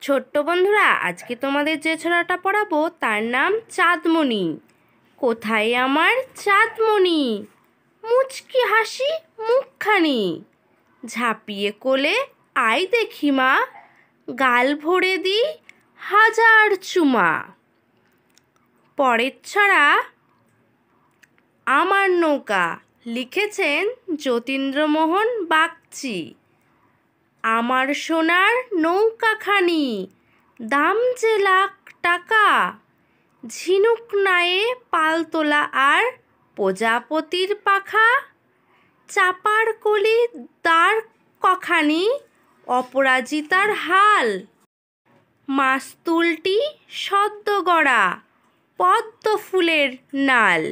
ছোট্ট বন্ধুরা, আজকে তোমাদের যে ছড়াটা পড়াবো তার নাম চাঁদমণি। কোথায় আমার চাঁদমণি, মুচকি হাসি মুখখানি, ঝাঁপিয়ে কোলে আয় দেখি মা, গাল ভরে দি হাজার চুমা। পরের ছড়া আমার নৌকা, লিখেছেন যতীন্দ্রমোহন বাগচি। আমার সোনার নৌকাখানি, দাম যে লাখ টাকা, ঝিনুক নায়ে পালতোলা আর প্রজাপতির পাখা, চাপার কলি দাঁড় কখানি, অপরাজিতার হাল, মাস্তুলটি সদ্য গড়া পদ্ম ফুলের নাল।